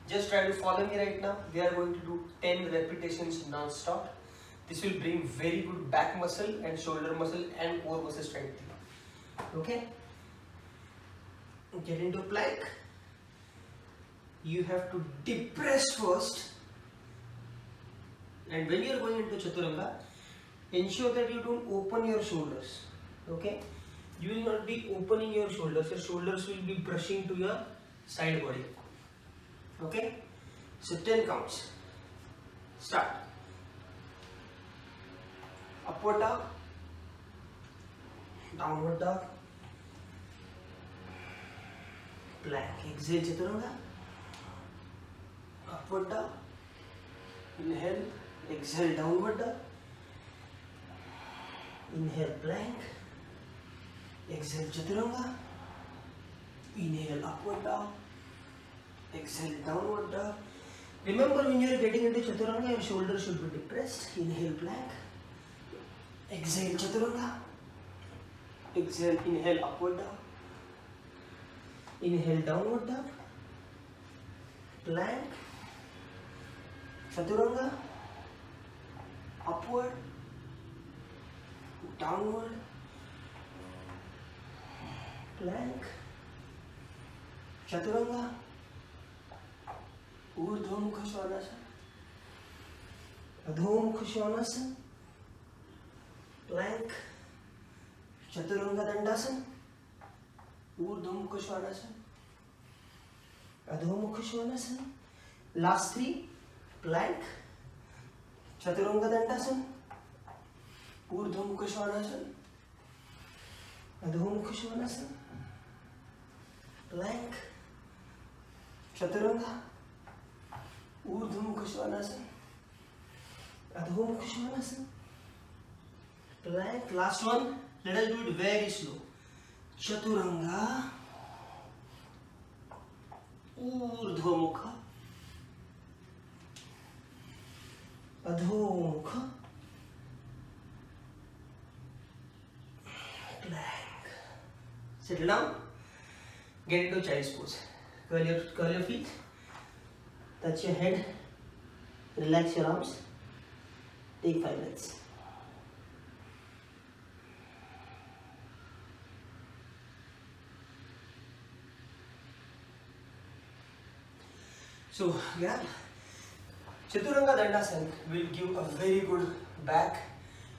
Just try to follow me right now. We are going to do 10 repetitions non-stop. This will bring very good back muscle and shoulder muscle and core muscle strength. Okay? Get into plank. You have to depress first. And when you are going into Chaturanga, ensure that you don't open your shoulders. Okay? You will not be opening your shoulders. Your shoulders will be brushing to your side body. Okay? So 10 counts. Start. Upward dog. Downward dog. Plank. Exhale Chaturanga. Upward dog. Inhale. Exhale downward dog. Inhale plank. Exhale Chaturanga. Inhale upward dog. Exhale downward dog. Remember, when you are getting into Chaturanga, your shoulders should be depressed. Inhale plank. Exhale Chaturanga. Exhale, inhale upward dog. Inhale downward dog. Plank. Chaturanga. Upward. Downward. Plank. Chaturanga. Urdhva-mukha Svanasana. Adho-mukha Svanasana. Plank. Chaturanga Dandasana. Urdhva-mukha Svanasana. Adho-mukha Svanasana. Last three. Plank. Chaturanga Dandasana. Urdhva-mukha Svanasana. Adho-mukha Svanasana. Plank. Chaturanga. Urdhva-mukha Svanasana. Adho-mukha Svanasana. Plank. Last one. Let us do it very slow. Chaturanga. Urdhva-mukha. Adho-mukha. Plank. Settle down. Get into child's pose. Curl your feet. Touch your head. Relax your arms. Take 5 breaths. So, yeah. Chaturanga Dandasana will give a very good back,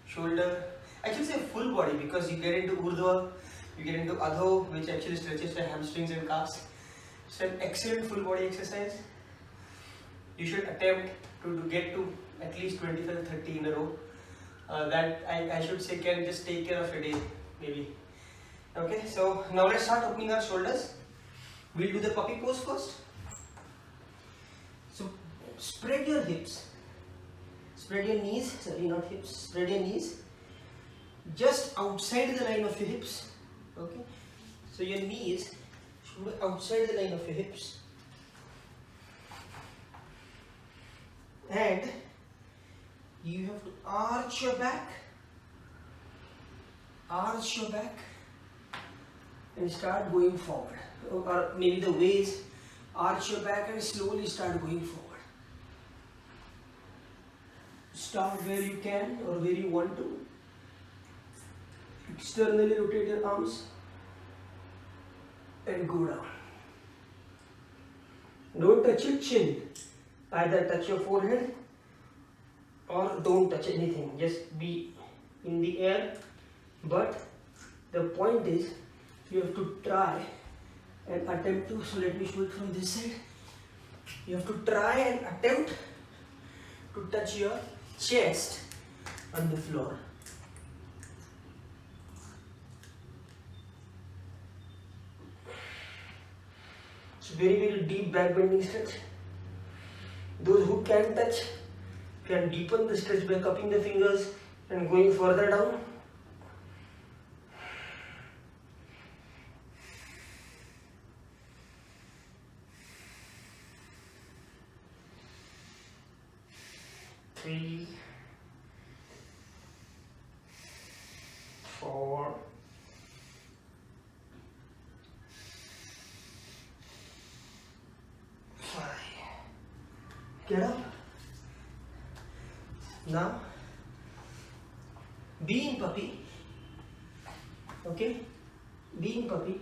shoulder, actually say full body, because you get into Urdhva, you get into Adho, which actually stretches the hamstrings and calves. It's an excellent full body exercise. You should attempt to get to at least 25-30 in a row. That I should say can just take care of a day, maybe. Okay, so now let's start opening our shoulders. We'll do the puppy pose first. So spread your hips, spread your knees, sorry, not hips, spread your knees just outside the line of your hips. Okay, so your knees should be outside the line of your hips, and you have to arch your back, and start going forward, or maybe the ways. Arch your back and slowly start going forward. Start where you can or where you want to. Externally rotate your arms and go down. Don't touch your chin. Either touch your forehead or don't touch anything. Just be in the air. But the point is, you have to try and attempt to, so let me show it from this side. You have to try and attempt to touch your chest on the floor. It's very deep back bending stretch. Those who can touch can deepen the stretch by cupping the fingers and going further down. Three, 4, 5, Get up. Now, being puppy. Okay? Being puppy.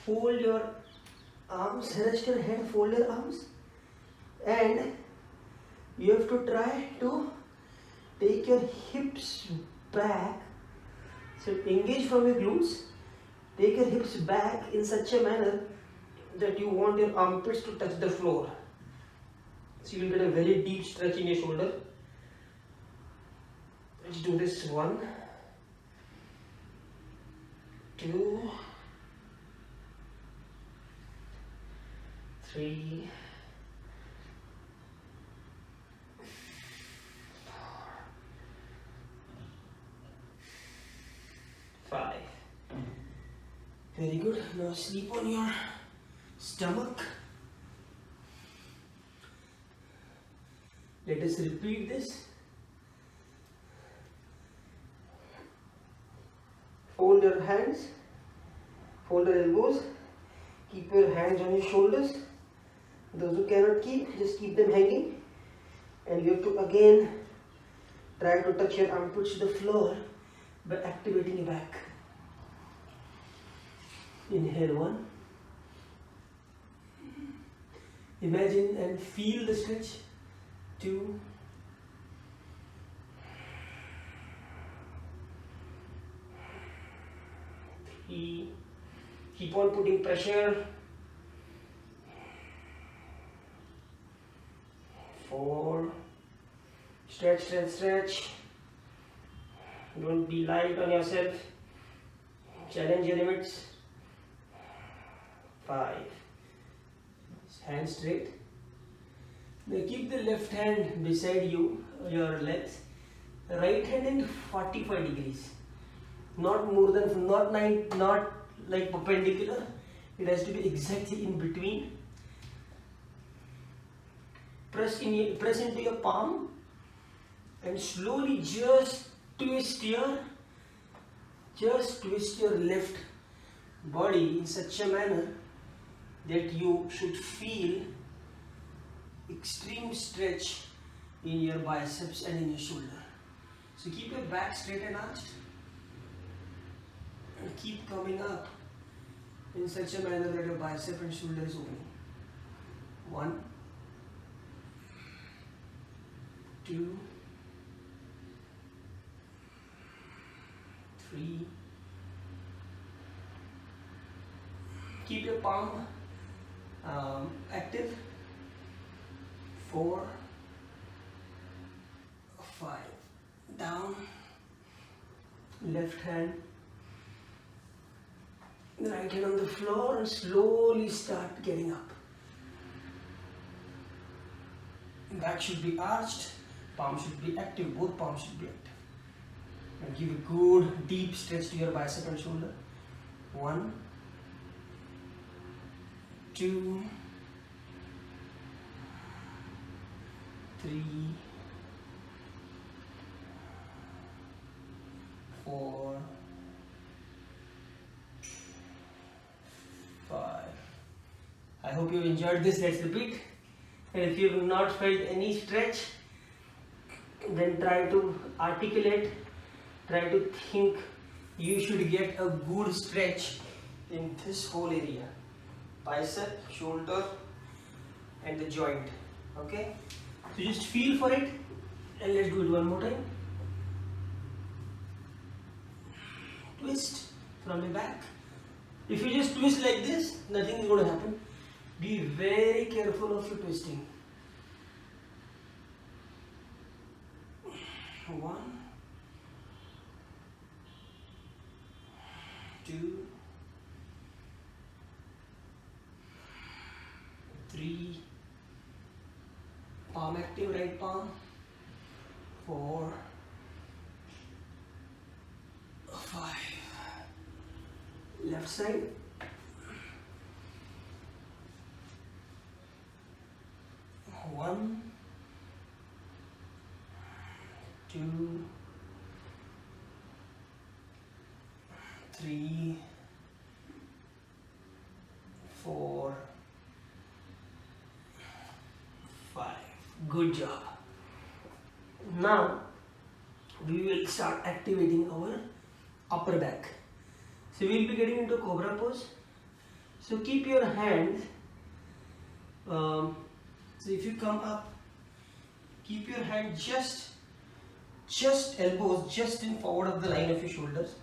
Fold your arms, rest your head, fold your arms, and you have to try to take your hips back. So engage from your glutes, take your hips back in such a manner that you want your armpits to touch the floor. So you will get a very deep stretch in your shoulder. Let's do this. 1, 2, 3, 5. Very good. Now sleep on your stomach. Let us repeat this. Fold your hands, fold your elbows, keep your hands on your shoulders. Those who cannot keep, just keep them hanging. And you have to again try to touch your armpits to the floor by activating your back. Inhale 1. Imagine and feel the stretch. 2. 3. Keep on putting pressure. 4. Stretch, stretch, stretch. Don't be light on yourself. Challenge your limits. 5. Hands straight. Now keep the left hand beside you, your legs. Right hand in 45 degrees. Not more than, not like perpendicular. It has to be exactly in between. Press into your palm and slowly just twist your left body in such a manner that you should feel extreme stretch in your biceps and in your shoulder. So keep your back straight and arched and keep coming up in such a manner that your bicep and shoulder is opening. 1, 2, 3. Keep your palm active. 4, 5. Down. Left hand. Right hand on the floor and slowly start getting up. Back should be arched. Palm should be active. Both palms should be active. And give a good deep stretch to your bicep and shoulder. 1, 2, 3, 4, 5. I hope you enjoyed this. Let's repeat. And if you have not felt any stretch, then try to articulate, try to think. You should get a good stretch in this whole area. Bicep, shoulder and the joint. Okay? So just feel for it and let's do it one more time. Twist from the back. If you just twist like this, nothing is going to happen. Be very careful of your twisting. 1, 2, 3. Palm active, right palm. 4, 5. Left side. 1, 2, 3, 4, Good job. Now we will start activating our upper back. So we will be getting into Cobra pose. So keep your hands. So if you come up, keep your hand just elbows just in forward of the line of your shoulders.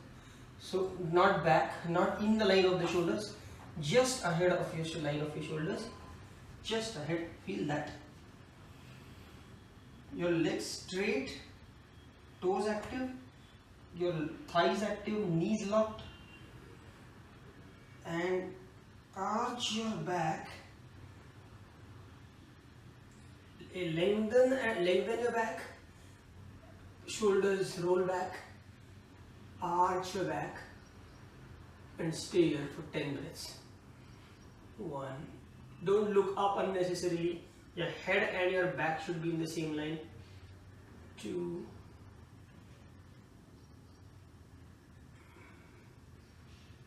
So not back, not in the line of the shoulders, just ahead of your line of your shoulders, just ahead. Feel that. Your legs straight, toes active, your thighs active, knees locked, and arch your back. Lengthen your back. Shoulders roll back. Arch your back, and stay here for 10 breaths. 1. Don't look up unnecessarily. Your head and your back should be in the same line. 2.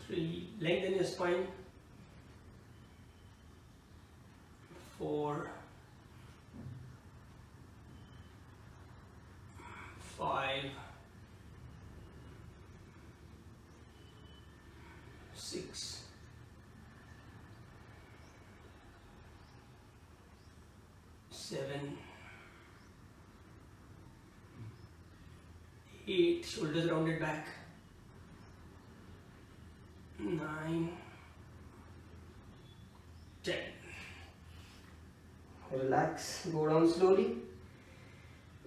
3. Lengthen your spine. 4. 5. 6. 7. 8. Shoulders rounded back. 9. 10. Relax. Go down slowly.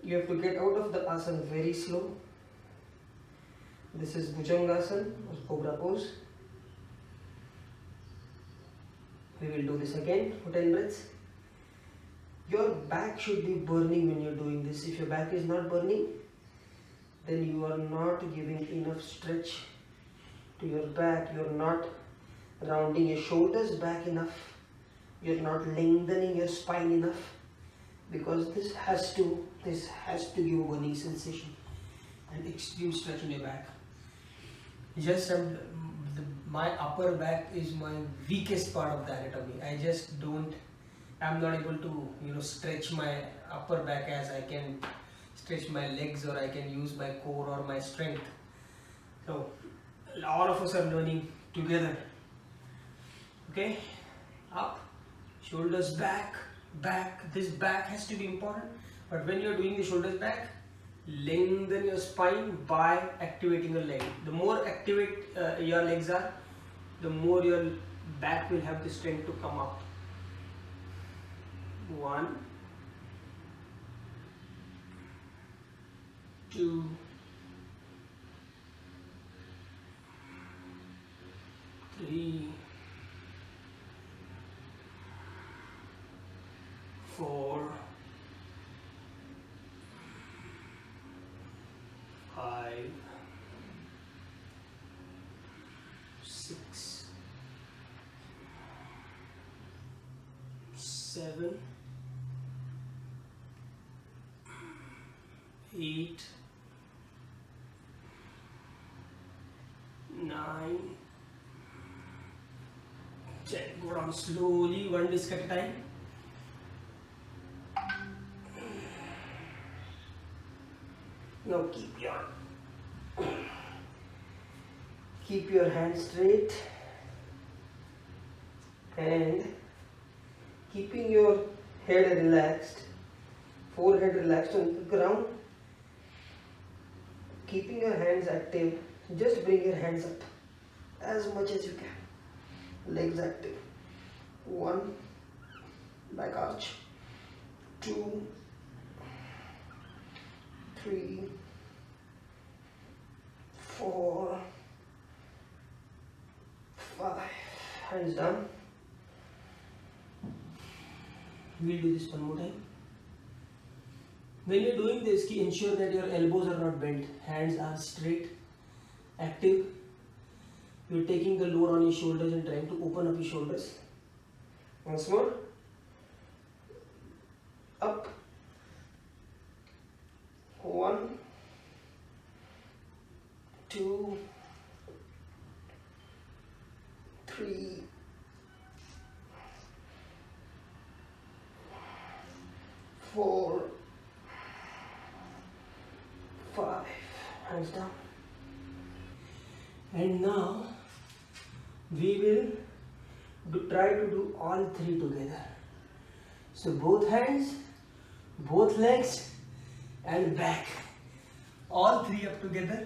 You have to get out of the asana very slow. This is Bhujangasana or Cobra pose. We will do this again for 10 breaths. Your back should be burning when you're doing this. If your back is not burning, then you are not giving enough stretch to your back. You're not rounding your shoulders back enough. You're not lengthening your spine enough, because this has to give a burning sensation and extreme stretch in your back. Just my upper back is my weakest part of the anatomy. I'm not able to stretch my upper back as I can stretch my legs, or I can use my core or my strength. So all of us are learning together. Okay, up, shoulders back. This back has to be important. But when you're doing the shoulders back, lengthen your spine by activating your leg. The more activate your legs are, the more your back will have the strength to come up. 1, 2, 3, 4, 5, 6, 7, 8, 9, 10. Go down slowly, one disc at a time. Now keep your hands straight and keeping your head relaxed, forehead relaxed on the ground. Keeping your hands active, just bring your hands up as much as you can. Legs active. 1, back arch. 2, 3, 4, 5. Hands down. We'll do this one more time. When you're doing this, ensure that your elbows are not bent, hands are straight, active. You're taking the load on your shoulders and trying to open up your shoulders. Once more. Up. 1, 2, 3, 4, 4, 5, hands down. And now we will try to do all three together. So both hands, both legs and back. All three up together.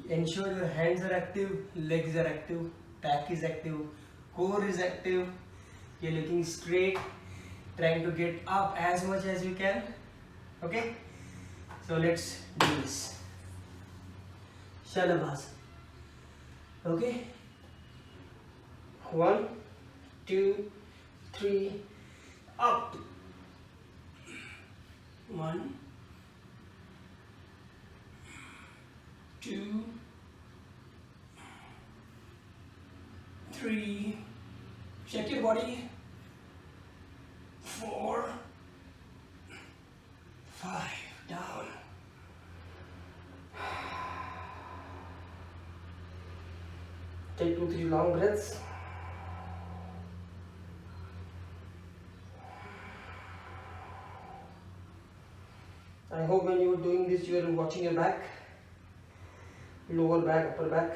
Ensure your hands are active, legs are active, back is active, core is active. You're looking straight, trying to get up as much as you can. Okay? So let's do this. Shalabhas. Okay? 1, 2, 3, up. 1, 2, 3, check your body, 4, 5, down. Take 2, 3 long breaths. I hope when you are doing this you are watching your back, lower back, upper back.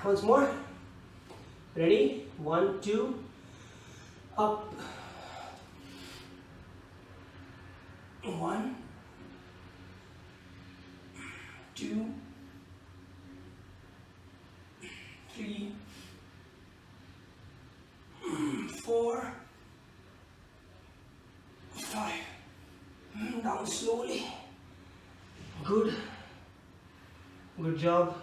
Once more. Ready? 1, 2, up. 1, 2, 3, 4, 5. Down slowly. Good. Good job.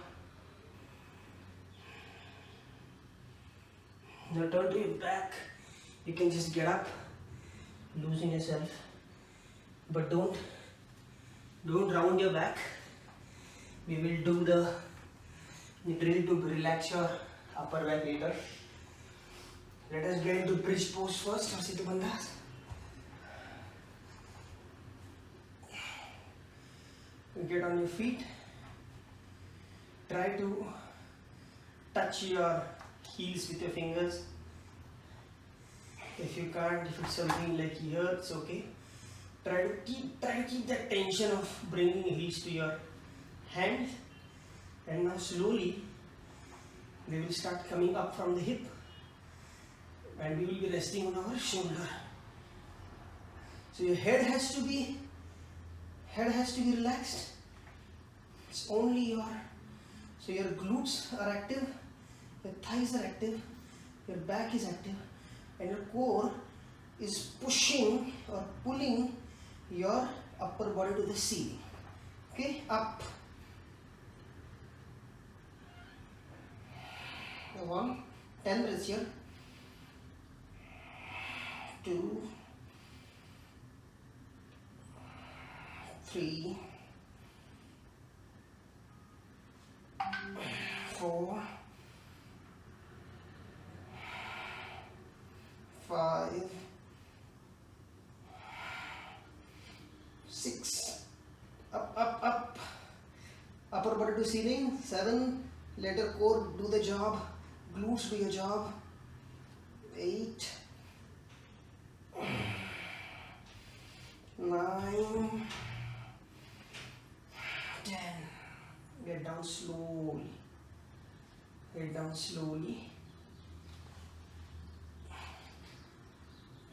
Now turn to your back. You can just get up, loosen yourself, but don't round your back. We will do the drill to relax your upper back later. Let us get into bridge pose first, or Siddha Bandhas. Get on your feet. Try to touch your heels with your fingers. If you can't, if it's something like here, it's okay. Try to keep that tension of bringing your heels to your hands. And now slowly they will start coming up from the hip, and we will be resting on our shoulder. So your head has to be relaxed. It's only so your glutes are active, your thighs are active, your back is active, and your core is pushing or pulling your upper body to the ceiling. Okay, up. 1, 10 breaths here. 2, 3, 4, 5, 6. Up. Upper body to ceiling. 7. Let your core do the job. Glutes do your job. 8, 9, 10. Get down slowly. Get down slowly.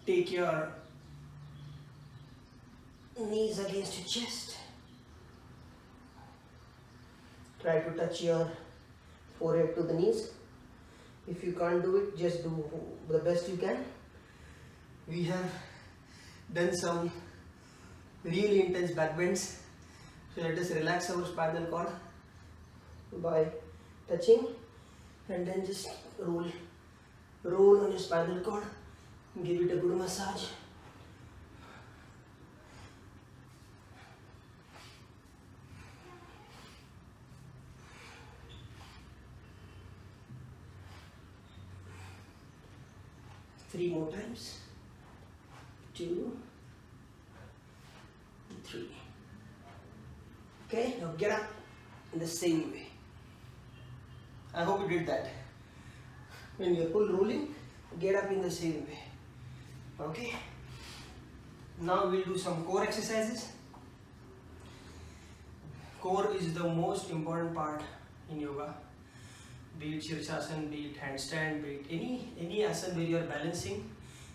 Take your knees against your chest. Try to touch your forehead to the knees. If you can't do it, just do the best you can. We have done some really intense back bends. So let us relax our spinal cord by touching, and then just roll on your spinal cord. Give it a good massage. Three more times. 2, 3. Okay, now get up in the same way. I hope you did that. When you're full rolling, get up in the same way. Okay. Now we'll do some core exercises. Core is the most important part in yoga. Be it Shirshasana, be it handstand, be it any asana where you are balancing.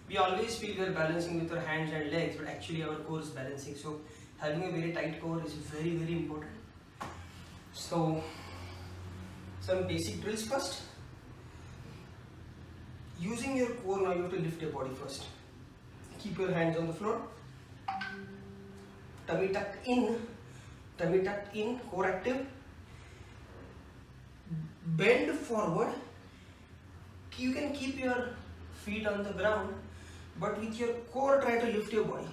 We always feel we are balancing with our hands and legs, but actually our core is balancing. So having a very tight core is very, very important. So some basic drills first. Using your core, now you have to lift your body first. Keep your hands on the floor. Tummy tucked in, core active. Bend forward. You can keep your feet on the ground, but with your core try to lift your body.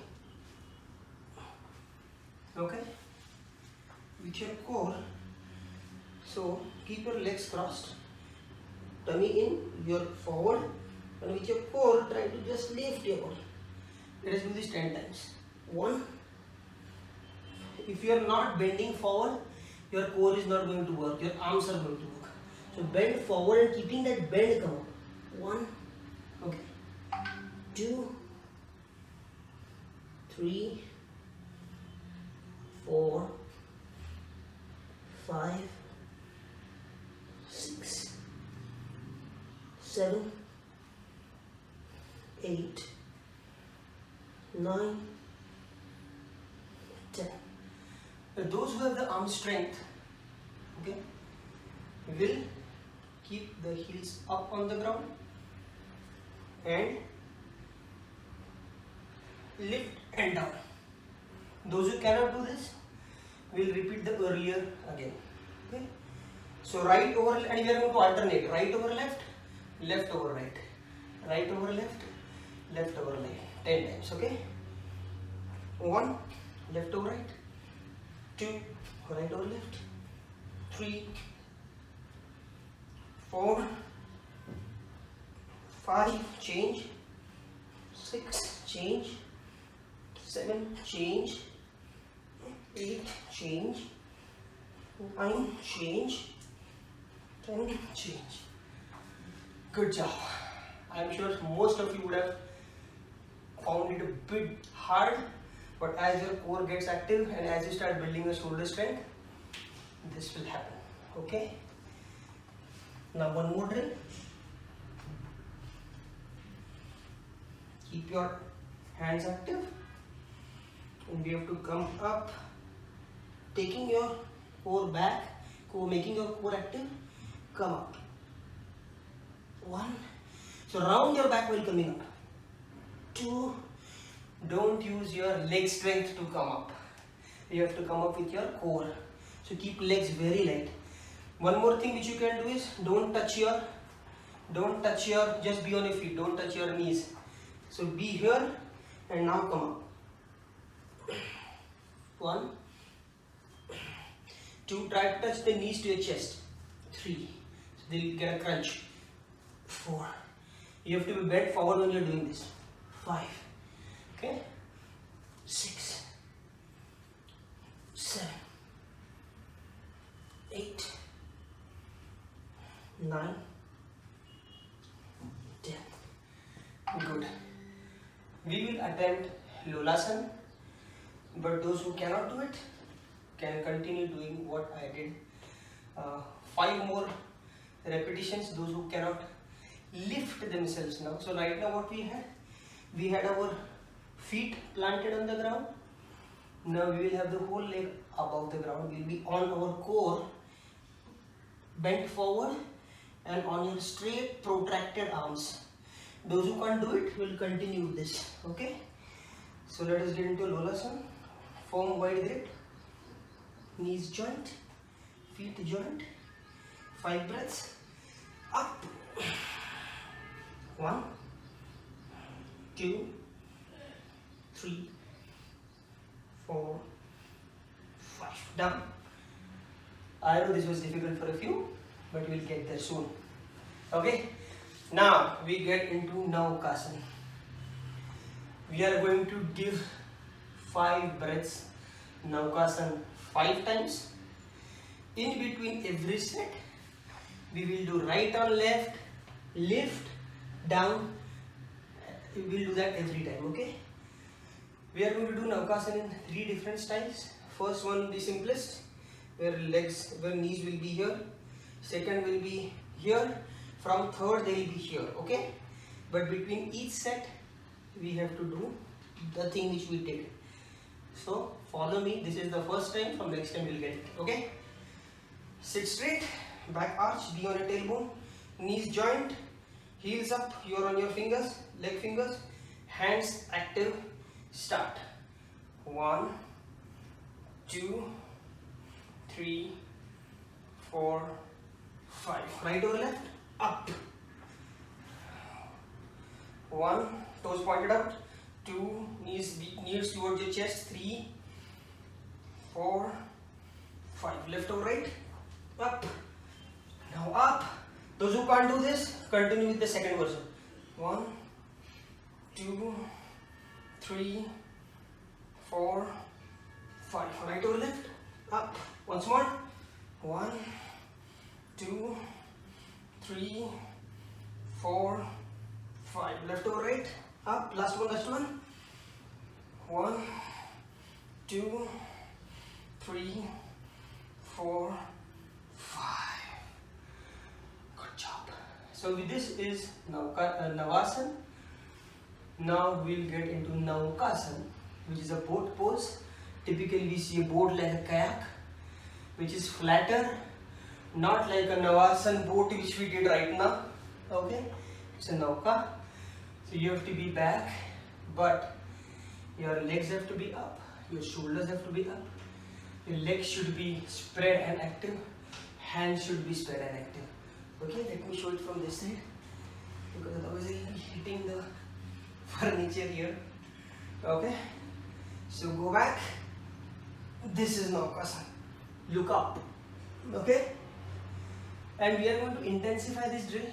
Okay? With your core, so keep your legs crossed. Tummy in, you're forward, and with your core try to just lift your body. Let us do this 10 times. 1. If you are not bending forward, your core is not going to work, your arms are going to work. So bend forward and keeping that bend come up. 1, okay, 2, 3, 4, 5, 6, 7, 8, 9, 10. Those who have the arm strength, okay, will keep the heels up on the ground and lift and down. Those who cannot do this will repeat the earlier again. Okay. So right over, and we are going to alternate right over left, left over right, right over left, left over right. 10 times. Okay. 1, left over right. 2, right over left. 3, 4, 5, change. 6, change. 7, change. 8, change. 9, change. 10, change. Good job. I am sure most of you would have found it a bit hard, but as your core gets active and as you start building your shoulder strength, this will happen. Okay. Now one more drill. Keep your hands active, and we have to come up, taking your core back, making your core active. Come up. 1. So round your back while coming up. 2. Don't use your leg strength to come up. You have to come up with your core. So keep legs very light. One more thing which you can do is don't touch your, just be on your feet. Don't touch your knees. So be here and now come up. 1, 2. Try to touch the knees to your chest. 3. So they'll get a crunch. 4. You have to be bent forward when you're doing this. 5. Okay. 6, 7, 8, 9, 10. Good. We will attempt Lolasana, but those who cannot do it can continue doing what I did. 5 more repetitions. Those who cannot lift themselves now. So right now what we had our feet planted on the ground. Now we will have the whole leg above the ground. We will be on our core, bent forward, and on your straight protracted arms. Those who can't do it will continue this. Okay. So let us get into Lolasana. Firm wide grip. Knees joint, feet joint. 5 breaths. Up. 1, 2, 3, 4, 5. Down. I know this was difficult for a few, but we'll get there soon. Okay. Now we get into Naukasana. We are going to give 5 breaths Naukasana 5 times. In between every set, we will do right on left, lift, down. We will do that every time. Okay. We are going to do Naukasana in 3 different styles. First one, the simplest, where knees will be here. Second will be here. From third, they will be here. Okay? But between each set, we have to do the thing which we did. So follow me. This is the first time. From next time you will get it. Okay? Sit straight. Back arch. Be on a tailbone. Knees joint. Heels up. You are on your fingers. Leg fingers. Hands active. Start. 1, 2, 3, 4, 5. Right or left? Up. 1, toes pointed out. 2, knees towards your chest. 3, 4, 5. Left or right? Up. Now up. Those who can't do this, continue with the second version. 1, 2, 3, 4, 5. Right or left? Up. Once more. 1, 2, 3, 4, 5. Left or right? Up. Last one. 1, 2, 3, 4, 5. Good job. So with this is Navasana. Now we'll get into Naukasana, which is a boat pose. Typically we see a boat like a kayak, which is flatter, not like a Navasana boat which we did right now. Okay, it's a Nauka. So you have to be back, but your legs have to be up, your shoulders have to be up, your legs should be spread and active, hands should be spread and active. Okay, let me show it from this side, because otherwise I will be hitting the furniture here. Okay, so go back. This is Naukasana. Look up. Okay, and we are going to intensify this drill.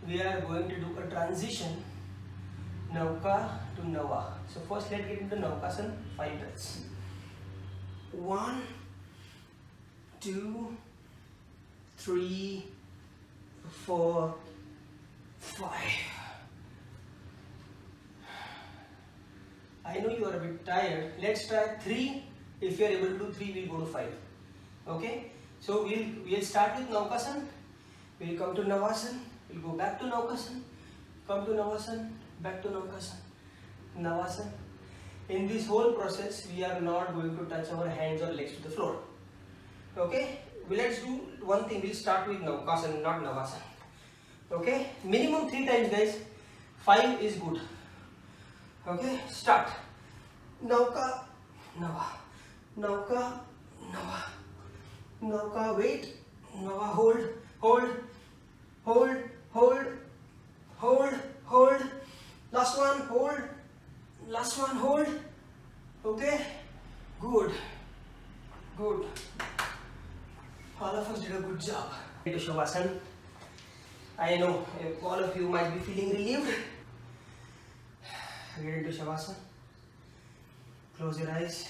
We are going to do a transition, Nauka to Nava. So first let's get into Naukasana. 5 breaths. 1, 2, 3, 4, 5. I know you are a bit tired. Let's try 3. If you are able to do 3, we'll go to 5. Okay? So we'll start with Naukasana. We'll come to Navasana. We'll go back to Naukasana. Come to Navasana. Back to Naukasana. Navasana. In this whole process, we are not going to touch our hands or legs to the floor. Okay? Well, let's do one thing. We'll start with Naukasana, not Navasana. Okay? Minimum 3 times, guys. 5 is good. Okay, start. Nauka, Nava. Nauka, Nava. Nauka, wait. Nava, hold. Last one, hold. Last one, hold. Okay, good. All of us did a good job. Into Shavasana. I know all of you might be feeling relieved. Get into Shavasana. Close your eyes.